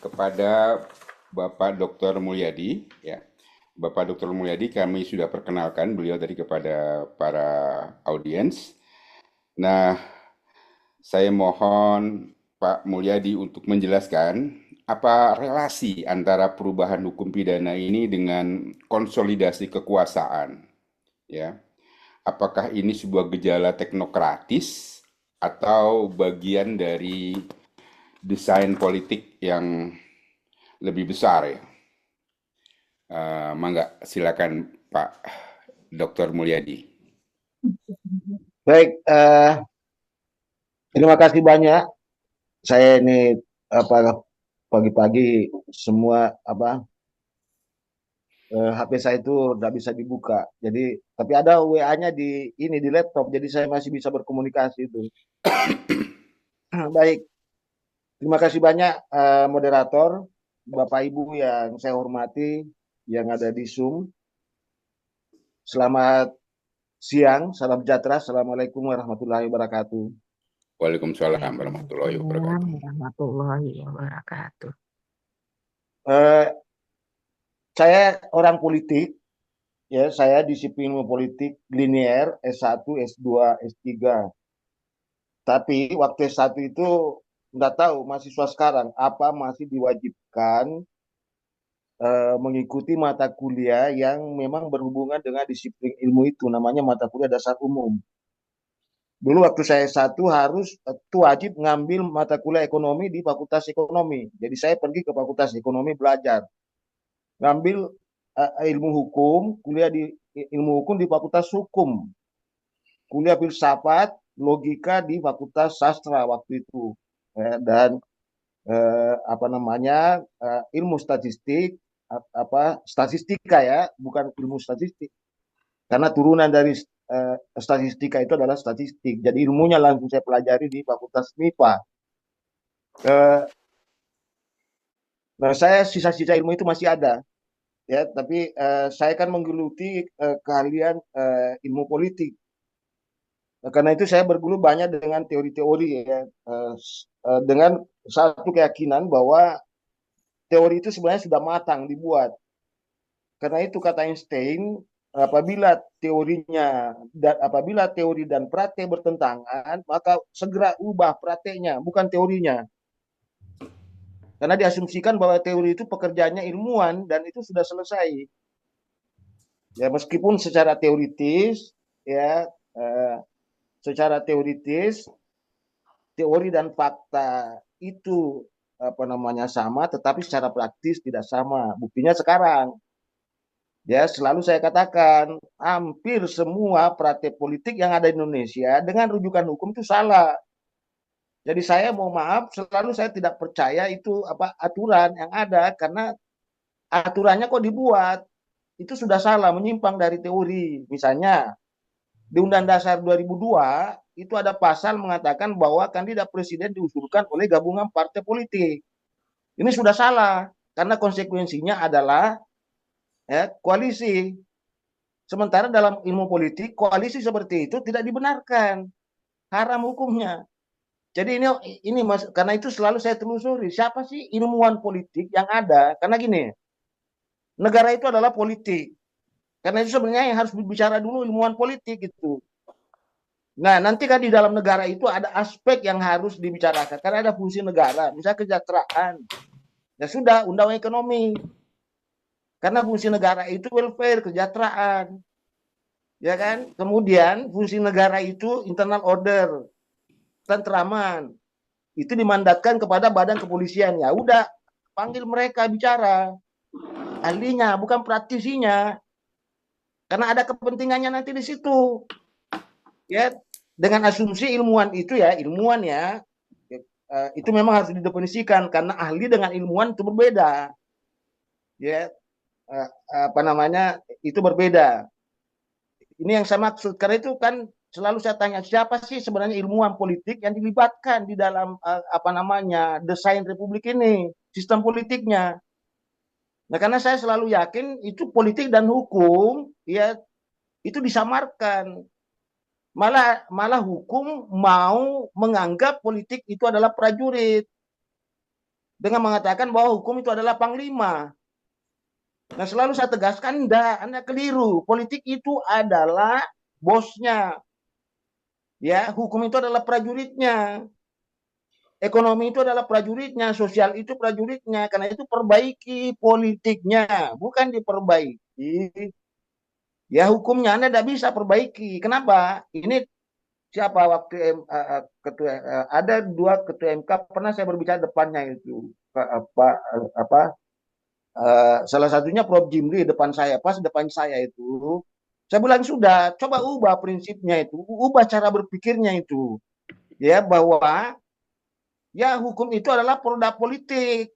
kepada Bapak Dr. Mulyadi, ya. Bapak Dr. Mulyadi kami sudah perkenalkan beliau tadi kepada para audiens. Nah, saya mohon Pak Mulyadi untuk menjelaskan apa relasi antara perubahan hukum pidana ini dengan konsolidasi kekuasaan, ya. Apakah ini sebuah gejala teknokratis atau bagian dari desain politik yang lebih besar ya? Mangga, silakan Pak Dr. Mulyadi. Baik, terima kasih banyak. Saya ini apa pagi-pagi semua HP saya itu tidak bisa dibuka. Jadi, tapi ada WA-nya di laptop, jadi saya masih bisa berkomunikasi itu. Baik, terima kasih banyak moderator, Bapak Ibu yang saya hormati yang ada di Zoom. Selamat siang, salam sejahtera, assalamualaikum warahmatullahi wabarakatuh. Waalaikumsalam warahmatullahi Waalaikumsalam wabarakatuh. warahmatullahi wabarakatuh. Eh, saya orang politik. Ya, saya disiplin ilmu politik linier S1, S2, S3. Tapi waktu S1 itu nggak tahu mahasiswa sekarang apa masih diwajibkan mengikuti mata kuliah yang memang berhubungan dengan disiplin ilmu itu namanya mata kuliah dasar umum. Dulu waktu saya S1 harus itu wajib ngambil mata kuliah ekonomi di Fakultas Ekonomi. Jadi saya pergi ke Fakultas Ekonomi belajar, ngambil ilmu hukum, kuliah di ilmu hukum di Fakultas Hukum, kuliah filsafat logika di Fakultas Sastra waktu itu, dan ilmu statistik, statistika ya, bukan ilmu statistik karena turunan dari statistika itu adalah statistik, jadi ilmunya langsung saya pelajari di Fakultas MIPA. Nah, saya sisa-sisa ilmu itu masih ada ya, tapi saya kan menggeluti keahlian ilmu politik. Nah, karena itu saya berguru banyak dengan teori-teori ya, dengan satu keyakinan bahwa teori itu sebenarnya sudah matang dibuat. Karena itu kata Einstein, apabila teori dan praktek bertentangan, maka segera ubah prakteknya, bukan teorinya. Karena diasumsikan bahwa teori itu pekerjaannya ilmuwan dan itu sudah selesai. Ya, meskipun ya, eh, secara teoritis teori dan fakta itu sama, tetapi secara praktis tidak sama. Buktinya sekarang, ya selalu saya katakan, hampir semua praktek politik yang ada di Indonesia dengan rujukan hukum itu salah. Jadi saya mau maaf, selalu saya tidak percaya itu aturan yang ada karena aturannya kok dibuat itu sudah salah, menyimpang dari teori. Misalnya di Undang Dasar 2002 itu ada pasal mengatakan bahwa kandidat presiden diusulkan oleh gabungan partai politik. Ini sudah salah karena konsekuensinya adalah ya, koalisi. Sementara dalam ilmu politik koalisi seperti itu tidak dibenarkan, haram hukumnya. Jadi ini mas, karena itu selalu saya telusuri siapa sih ilmuwan politik yang ada. Karena gini, negara itu adalah politik. Karena itu sebenarnya yang harus berbicara dulu ilmuwan politik itu. Nah, nanti kan di dalam negara itu ada aspek yang harus dibicarakan. Karena ada fungsi negara, misalnya kesejahteraan. Ya sudah, undang ekonomi. Karena fungsi negara itu welfare, kesejahteraan. Ya kan? Kemudian fungsi negara itu internal order, tentraman. Itu dimandatkan kepada badan kepolisian. Ya udah, panggil mereka bicara. Ahlinya, bukan praktisinya. Karena ada kepentingannya nanti di situ. Ya, dengan asumsi ilmuwan itu ya, ilmuwan ya, itu memang harus didefinisikan karena ahli dengan ilmuwan itu berbeda. Ya, itu berbeda. Ini yang saya maksud. Karena itu kan selalu saya tanya siapa sih sebenarnya ilmuwan politik yang dilibatkan di dalam desain republik ini, sistem politiknya. Nah, karena saya selalu yakin itu politik dan hukum ya itu disamarkan. Malah hukum mau menganggap politik itu adalah prajurit. dengan mengatakan bahwa hukum itu adalah panglima. Nah, selalu saya tegaskan, enggak, Anda keliru. Politik itu adalah bosnya. Ya, hukum itu adalah prajuritnya. Ekonomi itu adalah prajuritnya, sosial itu prajuritnya. Karena itu perbaiki politiknya, bukan diperbaiki. Ya, hukumnya Anda tidak bisa perbaiki. Kenapa? Ini siapa waktu ketua ada dua ketua MK pernah saya berbicara depannya itu apa salah satunya Prof Jimli depan saya, pas depan saya itu saya bilang sudah coba ubah prinsipnya itu, ubah cara berpikirnya itu, ya bahwa ya hukum itu adalah produk politik.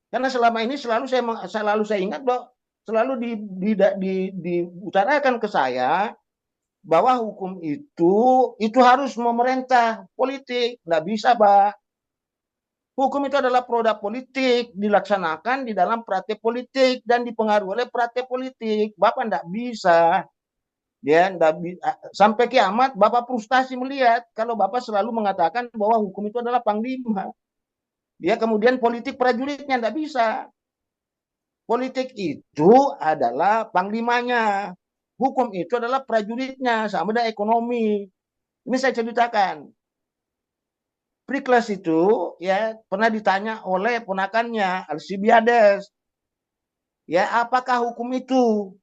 Karena selama ini selalu saya ingat bahwa selalu diutarakan ke saya bahwa hukum itu harus memerintah politik, nggak bisa, Pak. Hukum itu adalah produk politik, dilaksanakan di dalam praktek politik dan dipengaruhi oleh praktek politik. Bapak nggak bisa, ya, sampai kiamat Bapak frustasi melihat kalau Bapak selalu mengatakan bahwa hukum itu adalah panglima. Ya, kemudian politik prajuritnya nggak bisa. Politik itu adalah panglimanya. Hukum itu adalah prajuritnya, sama dengan ekonomi. Ini saya ceritakan. Priklas itu ya pernah ditanya oleh ponakannya Alcibiades, ya apakah hukum itu?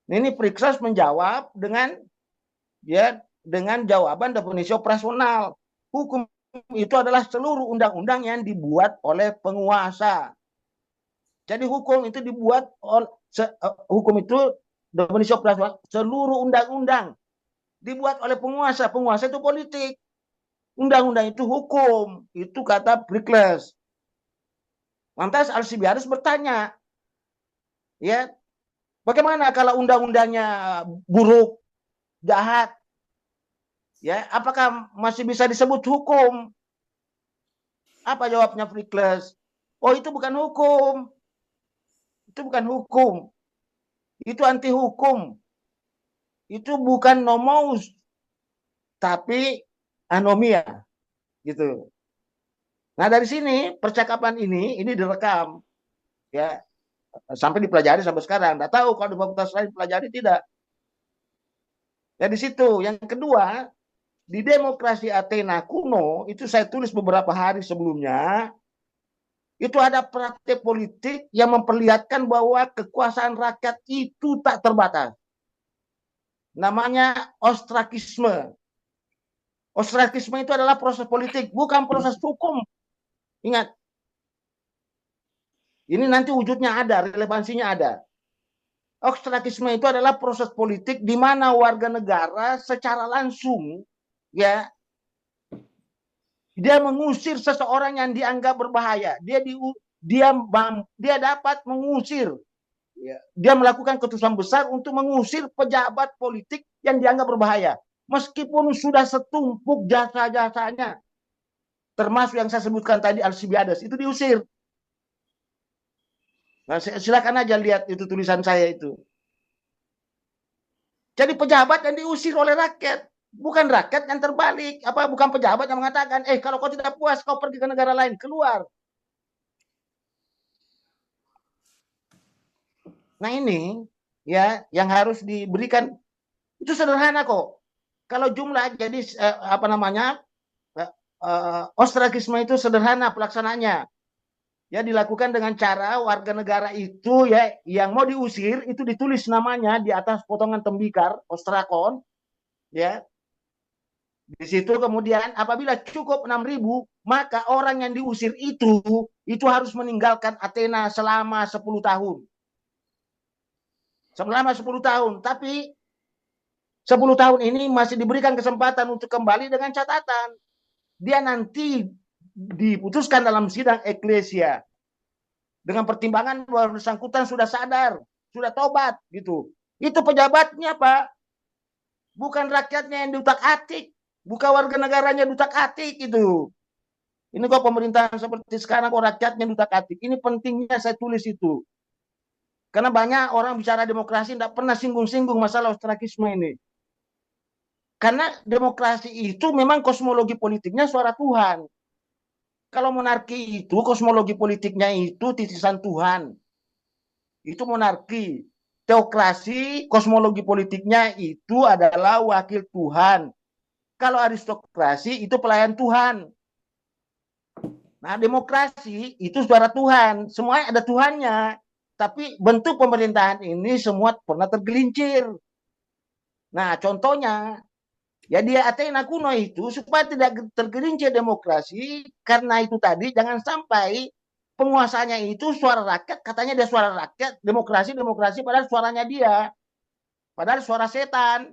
Ini Priklas menjawab dengan jawaban definisi operasional. Hukum itu adalah seluruh undang-undang yang dibuat oleh penguasa. Jadi hukum itu dibuat hukum itu definisi operasional seluruh undang-undang dibuat oleh penguasa. Penguasa itu politik. Undang-undang itu hukum. Itu kata Priklas. Lantas Alcibiades bertanya, ya, bagaimana kalau undang-undangnya buruk, jahat? Ya, apakah masih bisa disebut hukum? Apa jawabnya Priklas? Oh, itu bukan hukum. Itu bukan hukum. Itu anti hukum. Itu bukan nomous, tapi anomia, gitu. Nah, dari sini percakapan ini direkam, ya, sampai dipelajari sampai sekarang. Nggak tahu kalau di fakultas lain pelajari tidak. Ya di situ. Yang kedua, di demokrasi Athena kuno, itu saya tulis beberapa hari sebelumnya, itu ada praktek politik yang memperlihatkan bahwa kekuasaan rakyat itu tak terbatas. Namanya ostrakisme. Ostrakisme itu adalah proses politik, bukan proses hukum. Ingat, ini nanti wujudnya ada, relevansinya ada. Ostrakisme itu adalah proses politik di mana warga negara secara langsung, ya, dia mengusir seseorang yang dianggap berbahaya. Dia dapat mengusir, ya, dia melakukan keputusan besar untuk mengusir pejabat politik yang dianggap berbahaya, meskipun sudah setumpuk jasa-jasanya, termasuk yang saya sebutkan tadi Alcibiades, itu diusir. Nah, silakan aja lihat itu tulisan saya itu. Jadi pejabat yang diusir oleh rakyat, bukan rakyat yang terbalik. Bukan pejabat yang mengatakan, kalau kau tidak puas, kau pergi ke negara lain, keluar. Nah ini, ya, yang harus diberikan itu sederhana kok. Kalau jumlah jadi ostrakisme itu sederhana pelaksanaannya. Ya, dilakukan dengan cara warga negara itu, ya, yang mau diusir itu ditulis namanya di atas potongan tembikar ostrakon, ya. Di situ kemudian apabila cukup 6.000, maka orang yang diusir itu harus meninggalkan Athena selama 10 tahun. Selama 10 tahun, tapi 10 tahun ini masih diberikan kesempatan untuk kembali dengan catatan dia nanti diputuskan dalam sidang eklesia dengan pertimbangan bahwa bersangkutan sudah sadar, sudah tobat, gitu. Itu pejabatnya, Pak. Bukan rakyatnya yang diutak-atik, bukan warga negaranya diutak-atik itu. Ini kok pemerintahan seperti sekarang kok rakyatnya diutak-atik. Ini pentingnya saya tulis itu. Karena banyak orang bicara demokrasi tidak pernah singgung-singgung masalah ostrakisme ini. Karena demokrasi itu memang kosmologi politiknya suara Tuhan. Kalau monarki itu kosmologi politiknya itu titisan Tuhan. Itu monarki. Teokrasi kosmologi politiknya itu adalah wakil Tuhan. Kalau aristokrasi itu pelayan Tuhan. Nah, demokrasi itu suara Tuhan. Semuanya ada Tuhannya. Tapi bentuk pemerintahan ini semua pernah tergelincir. Nah, contohnya, ya dia Athena kuno itu supaya tidak tergelincir demokrasi, karena itu tadi jangan sampai penguasanya itu suara rakyat, katanya dia suara rakyat, demokrasi, demokrasi, padahal suaranya dia. Padahal suara setan,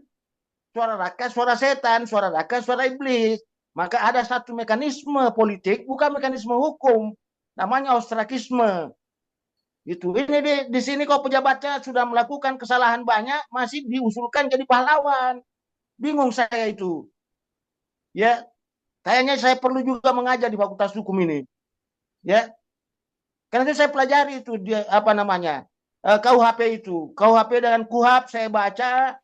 suara rakyat, suara setan, suara rakyat, suara iblis. Maka ada satu mekanisme politik, bukan mekanisme hukum, namanya ostrakisme. Itu di sini kok pejabatnya sudah melakukan kesalahan banyak, masih diusulkan jadi pahlawan. Bingung saya itu. Ya, kayaknya saya perlu juga mengajar di Fakultas Hukum ini. Ya, karena itu saya pelajari itu dia apa namanya KUHP itu, KUHP dengan KUHAP saya baca.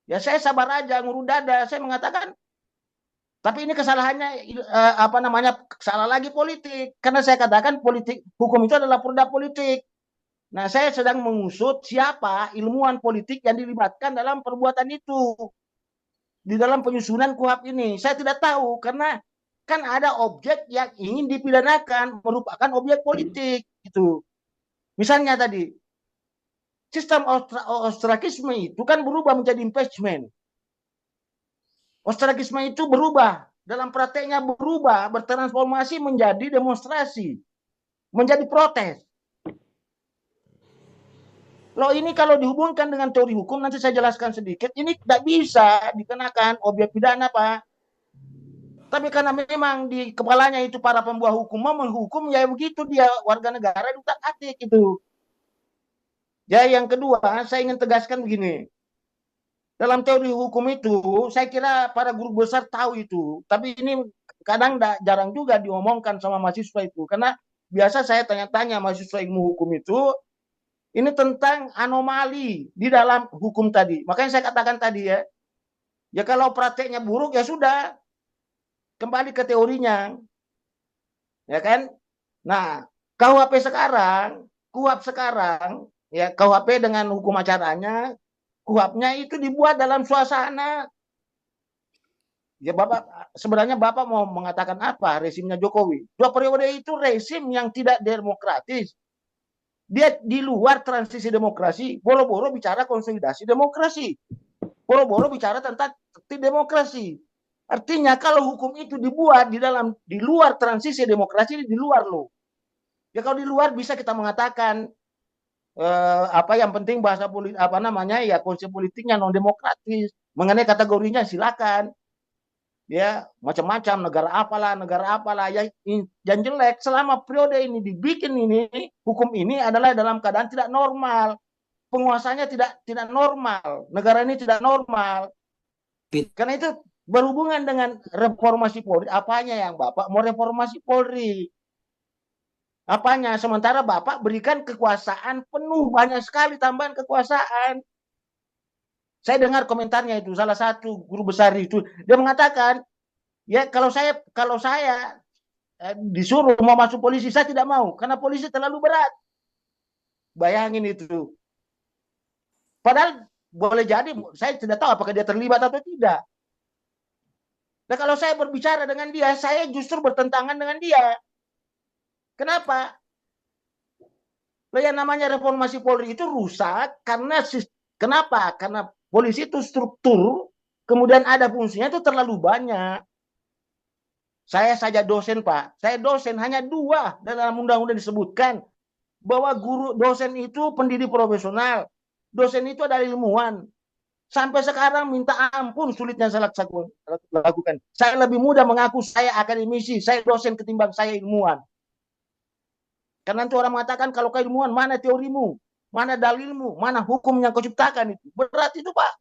Ya saya sabar aja ngurun dada. Saya mengatakan tapi ini kesalahannya apa namanya salah lagi politik, karena saya katakan politik hukum itu adalah produk politik. Nah, saya sedang mengusut siapa ilmuwan politik yang dilibatkan dalam perbuatan itu di dalam penyusunan KUHP ini. Saya tidak tahu karena kan ada objek yang ingin dipidanakan merupakan objek politik itu. Misalnya tadi sistem ostrakisme itu kan berubah menjadi impeachment. Ostrakisme itu berubah, dalam prakteknya berubah, bertransformasi menjadi demonstrasi, menjadi protes. Loh ini kalau dihubungkan dengan teori hukum, nanti saya jelaskan sedikit, ini tidak bisa dikenakan objek pidana, Pak. Tapi karena memang di kepalanya itu para pembuat hukum mau menghukum, ya begitu dia warga negara diutak-atik itu. Ya yang kedua, saya ingin tegaskan begini. Dalam teori hukum itu, saya kira para guru besar tahu itu. Tapi ini kadang jarang juga diomongkan sama mahasiswa itu. Karena biasa saya tanya-tanya mahasiswa ilmu hukum itu, ini tentang anomali di dalam hukum tadi. Makanya saya katakan tadi ya kalau prakteknya buruk ya sudah, kembali ke teorinya. Ya kan? Nah, KUHP sekarang, KUHP sekarang, ya KUHP dengan hukum acaranya, KUHP-nya itu dibuat dalam suasana. Ya Bapak, sebenarnya Bapak mau mengatakan apa rezimnya Jokowi? 2 periode itu rezim yang tidak demokratis. Dia di luar transisi demokrasi, boro-boro bicara konsolidasi demokrasi. Boro-boro bicara tentang demokrasi. Artinya kalau hukum itu dibuat di luar transisi demokrasi, di luar loh. Ya kalau di luar bisa kita mengatakan apa yang penting bahasa politik apa namanya ya konsep politiknya non demokratis. Mengenai kategorinya silakan. Ya macam-macam negara apalah ya yang jelek selama periode ini dibikin ini hukum ini adalah dalam keadaan tidak normal, penguasanya tidak normal, negara ini tidak normal. Karena itu berhubungan dengan reformasi Polri, apanya yang Bapak mau reformasi Polri, apanya sementara Bapak berikan kekuasaan penuh, banyak sekali tambahan kekuasaan. Saya dengar komentarnya itu salah satu guru besar itu, dia mengatakan ya kalau saya disuruh mau masuk polisi saya tidak mau karena polisi terlalu berat. Bayangin itu. Padahal boleh jadi saya tidak tahu apakah dia terlibat atau tidak. Nah kalau saya berbicara dengan dia, saya justru bertentangan dengan dia. Kenapa? Yang namanya reformasi Polri itu rusak karena kenapa? Karena polisi itu struktur, kemudian ada fungsinya itu terlalu banyak. Saya saja dosen, Pak. Saya dosen hanya 2 dalam undang-undang disebutkan bahwa guru dosen itu pendidik profesional. Dosen itu adalah ilmuwan. Sampai sekarang minta ampun sulitnya saya lakukan. Saya lebih mudah mengaku saya akademisi, saya dosen ketimbang saya ilmuwan. Karena itu orang mengatakan kalau keilmuan mana teorimu, mana dalilmu, mana hukum yang kau ciptakan itu. Berat itu Pak.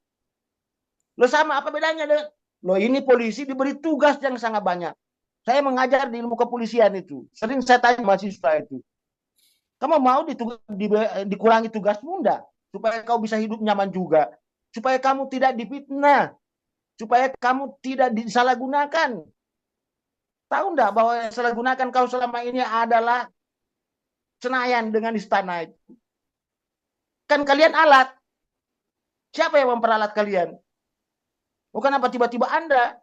Lo sama apa bedanya dengan lo ini polisi diberi tugas yang sangat banyak. Saya mengajar di ilmu kepolisian itu. Sering saya tanya mahasiswa itu. Kamu mau dikurangi tugasmu enggak? Supaya kau bisa hidup nyaman juga. Supaya kamu tidak difitnah. Supaya kamu tidak disalahgunakan. Tahu enggak bahwa yang salah gunakan kau selama ini adalah Senayan dengan istana itu? Kan kalian alat. Siapa yang memperalat kalian? Bukan apa tiba-tiba Anda.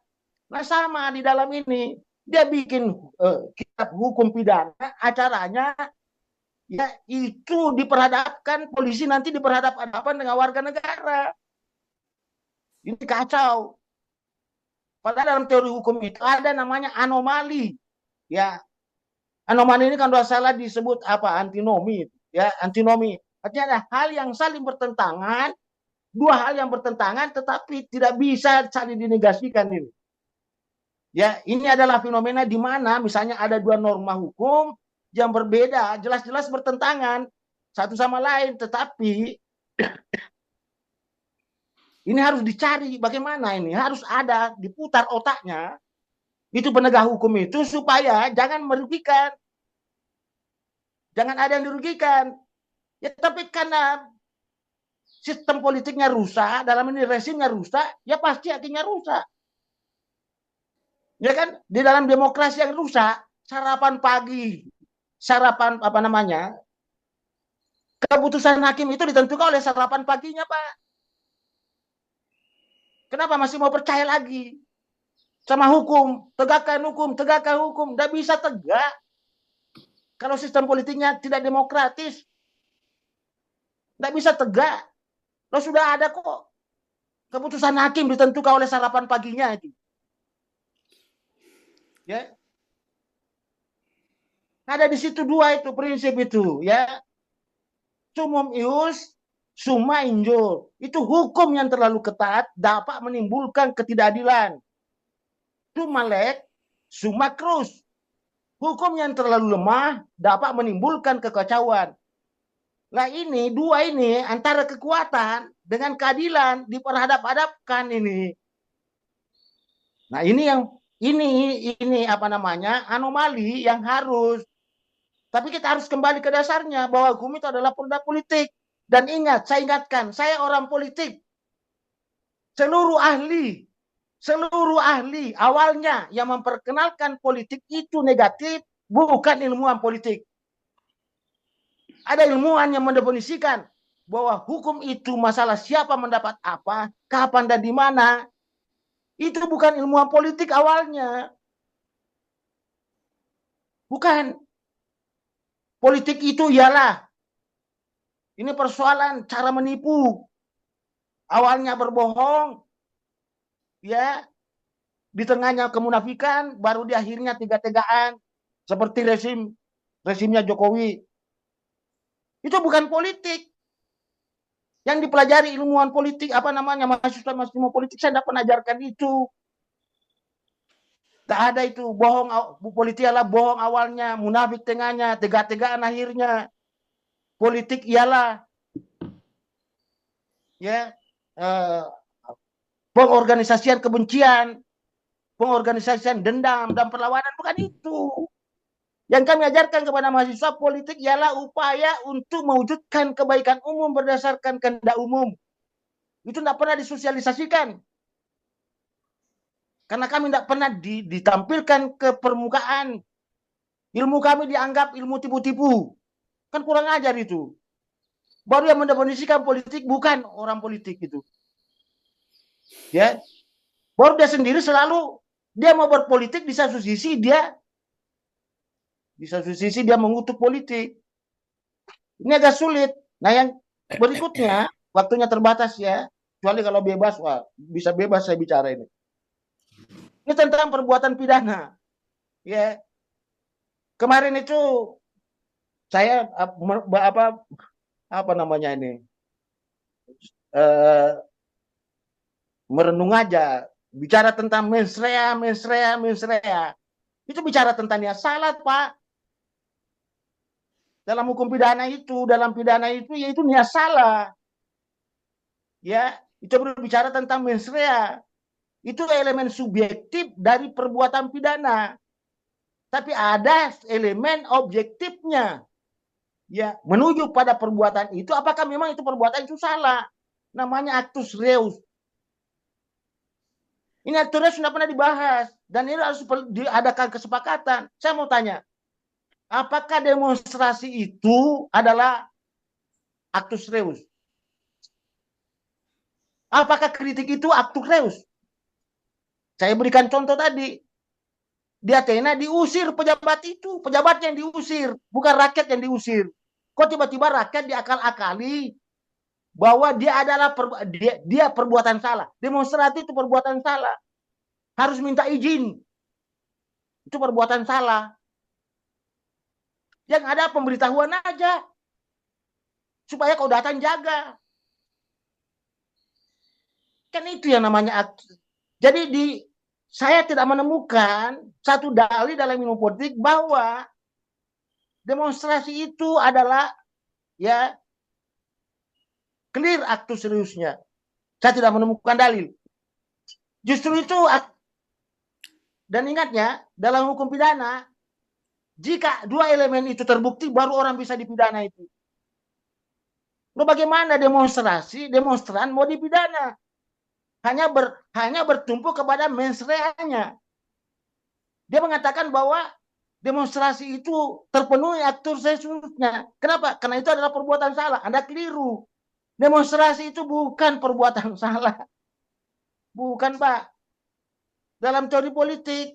Nah sama di dalam ini. Dia bikin kitab hukum pidana, acaranya ya itu diperhadapkan, polisi nanti diperhadap-hadapan dengan warga negara. Ini kacau. Padahal dalam teori hukum itu ada namanya anomali. Ya, anomali ini kan kalau salah disebut apa? Antinomi. Ya, antinomi. Artinya ada hal yang saling bertentangan, dua hal yang bertentangan tetapi tidak bisa saling dinegasikan ini. Ya, ini adalah fenomena di mana misalnya ada dua norma hukum yang berbeda, jelas-jelas bertentangan satu sama lain, tetapi ini harus dicari bagaimana ini, harus ada diputar otaknya itu penegak hukum itu supaya jangan merugikan, jangan ada yang dirugikan. Ya, tapi karena sistem politiknya rusak, dalam ini rezimnya rusak, ya pasti akhirnya rusak. Ya kan, di dalam demokrasi yang rusak, sarapan pagi, sarapan apa namanya, keputusan hakim itu ditentukan oleh sarapan paginya, Pak. Kenapa masih mau percaya lagi sama hukum? Tegakkan hukum, tegakkan hukum. Tidak bisa tegak kalau sistem politiknya tidak demokratis. Tidak bisa tegak. Lo sudah ada kok keputusan hakim ditentukan oleh sarapan paginya itu. Ya, ada di situ dua itu prinsip itu, ya. Sumum ius, summa injur. Itu hukum yang terlalu ketat dapat menimbulkan ketidakadilan. Summa lex, summa crus. Hukum yang terlalu lemah dapat menimbulkan kekacauan. Nah ini, dua ini antara kekuatan dengan keadilan diperhadap-hadapkan ini. Nah ini apa namanya, anomali yang harus. Tapi kita harus kembali ke dasarnya bahwa hukum itu adalah produk politik. Dan ingat, saya ingatkan, saya orang politik. Seluruh ahli awalnya yang memperkenalkan politik itu negatif, bukan ilmuwan politik. Ada ilmuwan yang mendefinisikan bahwa hukum itu masalah siapa mendapat apa, kapan dan di mana. Itu bukan ilmuwan politik awalnya. Bukan. Politik itu ialah ini persoalan cara menipu. Awalnya berbohong, ya, di tengahnya kemunafikan, baru di akhirnya tega-tegaan seperti resimnya Jokowi. Itu bukan politik. Yang dipelajari ilmuwan politik, apa namanya, mahasiswa politik, saya tidak pernah ajarkan itu. Tak ada itu, bohong, politik ialah bohong awalnya, munafik tengahnya, tega-tegaan akhirnya. Politik ialah ya pengorganisasian kebencian, pengorganisasian dendam dan perlawanan, bukan itu. Yang kami ajarkan kepada mahasiswa, politik ialah upaya untuk mewujudkan kebaikan umum berdasarkan kehendak umum. Itu tidak pernah disosialisasikan. Karena kami tidak pernah ditampilkan ke permukaan. Ilmu kami dianggap ilmu tipu-tipu. Kan kurang ajar itu. Baru yang mendefinisikan politik bukan orang politik itu. Ya. Baru dia sendiri selalu dia mau berpolitik, di satu sisi dia mengutuk politik. Ini agak sulit. Nah, yang berikutnya, waktunya terbatas ya. Kecuali kalau bebas, wah, bisa bebas saya bicara ini. Ini tentang perbuatan pidana. Ya. Kemarin itu saya apa namanya ini? Merenung aja, bicara tentang mensrea. Itu bicara tentang niat salah, Pak. Dalam hukum pidana itu, yaitu niat salah. Ya, itu berbicara tentang mensrea. Itu elemen subjektif dari perbuatan pidana. Tapi ada elemen objektifnya. Ya, menuju pada perbuatan itu, apakah memang itu perbuatan itu salah? Namanya actus reus. Ini aturan sudah pernah dibahas dan ini harus diadakan kesepakatan. Saya mau tanya, apakah demonstrasi itu adalah actus reus? Apakah kritik itu actus reus? Saya berikan contoh tadi. Di Athena diusir pejabat itu, pejabatnya yang diusir, bukan rakyat yang diusir. Kok tiba-tiba rakyat diakal-akali bahwa dia adalah dia perbuatan salah. Demonstrasi itu perbuatan salah. Harus minta izin. Itu perbuatan salah. Yang ada pemberitahuan aja. Supaya kau datang jaga. Kan itu yang namanya aksi. Jadi saya tidak menemukan satu dalil dalam ilmu politik bahwa demonstrasi itu adalah ya clear aktus seriusnya. Saya tidak menemukan dalil. Justru itu, dan ingatnya, dalam hukum pidana, jika dua elemen itu terbukti, baru orang bisa dipidana itu. Lalu bagaimana demonstran mau dipidana? Hanya bertumpu kepada mens rea-nya. Dia mengatakan bahwa demonstrasi itu terpenuhi aktus seriusnya. Kenapa? Karena itu adalah perbuatan salah. Anda keliru. Demonstrasi itu bukan perbuatan salah. Bukan, Pak. Dalam teori politik,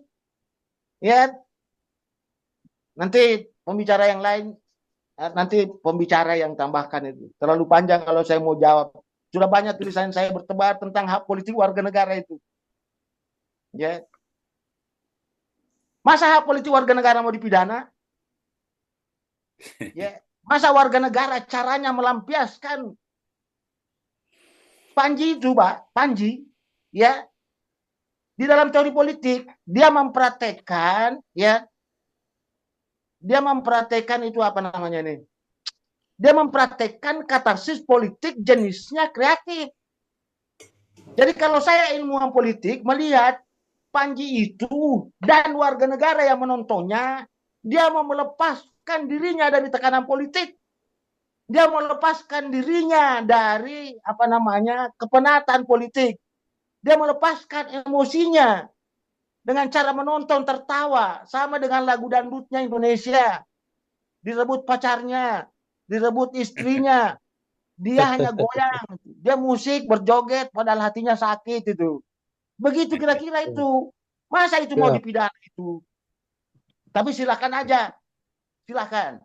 ya, nanti pembicara yang lain, nanti pembicara yang tambahkan itu. Terlalu panjang kalau saya mau jawab. Sudah banyak tulisan saya bertebar tentang hak politik warga negara itu. Ya. Masa hak politik warga negara mau dipidana? Ya. Masa warga negara caranya melampiaskan Panji itu, Pak, Panji, ya, di dalam teori politik dia mempraktekkan, ya, dia mempraktekkan itu apa namanya nih? Dia mempraktekkan katarsis politik jenisnya kreatif. Jadi kalau saya ilmuwan politik melihat Panji itu dan warga negara yang menontonnya, dia mau melepaskan dirinya dari tekanan politik. Dia melepaskan dirinya dari apa namanya kepenatan politik. Dia melepaskan emosinya dengan cara menonton tertawa, sama dengan lagu dangdutnya Indonesia. Direbut pacarnya, direbut istrinya, dia hanya goyang, dia musik berjoget padahal hatinya sakit itu. Begitu kira-kira itu. Masa itu mau dipidana itu? Tapi silakan aja, silakan.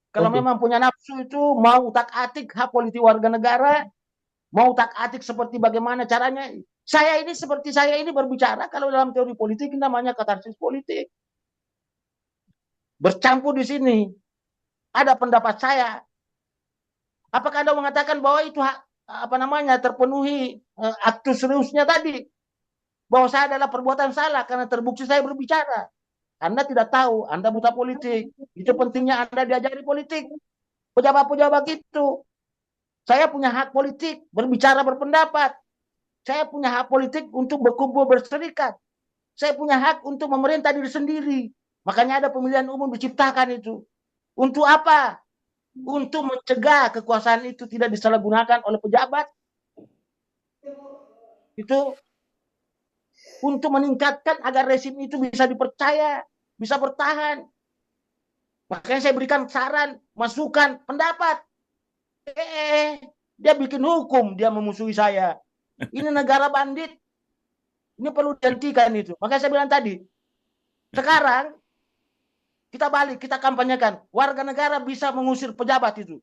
Kalau memang punya nafsu itu mau utak-atik hak politik warga negara, mau utak-atik seperti bagaimana caranya. Saya ini berbicara kalau dalam teori politik namanya katarsis politik. Bercampur di sini. Ada pendapat saya. Apakah Anda mengatakan bahwa itu apa namanya terpenuhi aktus seriusnya tadi? Bahwa saya adalah perbuatan salah karena terbukti saya berbicara. Anda tidak tahu, Anda buta politik. Itu pentingnya Anda diajari politik. Pejabat-pejabat itu. Saya punya hak politik, berbicara, berpendapat. Saya punya hak politik untuk berkumpul, berserikat. Saya punya hak untuk memerintah diri sendiri. Makanya ada pemilihan umum diciptakan itu. Untuk apa? Untuk mencegah kekuasaan itu tidak disalahgunakan oleh pejabat. Itu untuk meningkatkan agar rezim itu bisa dipercaya, bisa bertahan. Makanya saya berikan saran, masukan, pendapat. Dia bikin hukum, dia memusuhi saya. Ini negara bandit. Ini perlu dihentikan itu. Makanya saya bilang tadi, sekarang kita balik, kita kampanyekan. Warga negara bisa mengusir pejabat itu.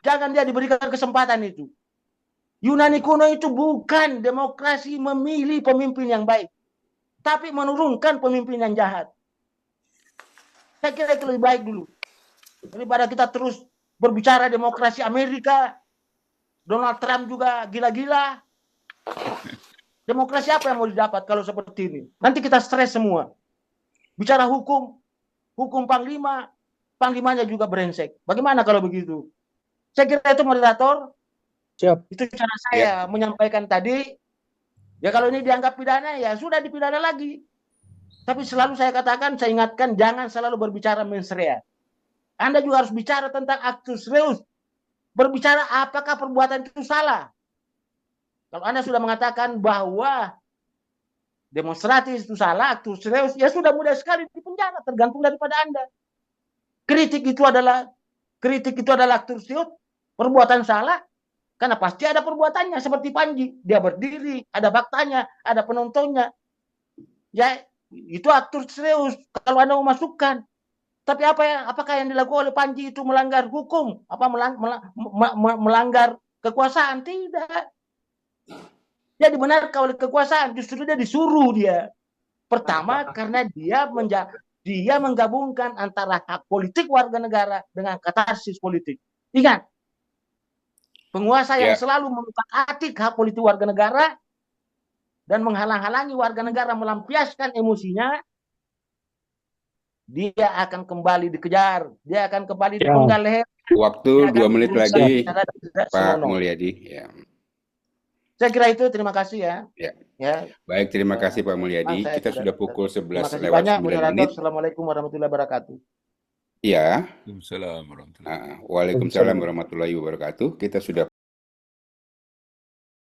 Jangan dia diberikan kesempatan itu. Yunani kuno itu bukan demokrasi memilih pemimpin yang baik, tapi menurunkan pemimpin yang jahat. Saya kira itu lebih baik dulu. Daripada kita terus berbicara demokrasi Amerika, Donald Trump juga gila-gila. Demokrasi apa yang mau didapat kalau seperti ini? Nanti kita stres semua. Bicara hukum, hukum panglima, panglimanya juga brengsek. Bagaimana kalau begitu? Saya kira itu moderator. Siap. Itu cara saya menyampaikan tadi. Ya kalau ini dianggap pidana, ya sudah dipidana lagi. Tapi selalu saya katakan, saya ingatkan, jangan selalu berbicara mens rea. Anda juga harus bicara tentang actus reus. Berbicara apakah perbuatan itu salah. Kalau Anda sudah mengatakan bahwa demonstratif itu salah, aktor serius, ya sudah mudah sekali dipenjara, tergantung daripada Anda. Kritik itu adalah aktor serius, perbuatan salah, karena pasti ada perbuatannya seperti Panji, dia berdiri, ada faktanya, ada penontonnya. Ya, itu aktor serius kalau Anda memasukkan. Tapi apakah yang dilakukan oleh Panji itu melanggar hukum? Apa melanggar kekuasaan? Tidak. Dia dibenarkan oleh kekuasaan, justru dia disuruh dia. Pertama, karena dia menggabungkan antara hak politik warga negara dengan katarsis politik. Ingat, penguasa yang selalu mengutak-atik hak politik warga negara dan menghalang-halangi warga negara melampiaskan emosinya, dia akan kembali dikejar, dia akan kembali dipenggal leher. Waktu 2 menit lagi, Pak Mulyadi. Ya. Saya kira itu, terima kasih ya. Ya. Baik, terima kasih Pak Mulyadi. Kita sudah pukul 11 lewat banyak, 9 menit. Assalamualaikum warahmatullahi wabarakatuh. Ya. Waalaikumsalam warahmatullahi wabarakatuh. Waalaikumsalam warahmatullahi wabarakatuh. Kita sudah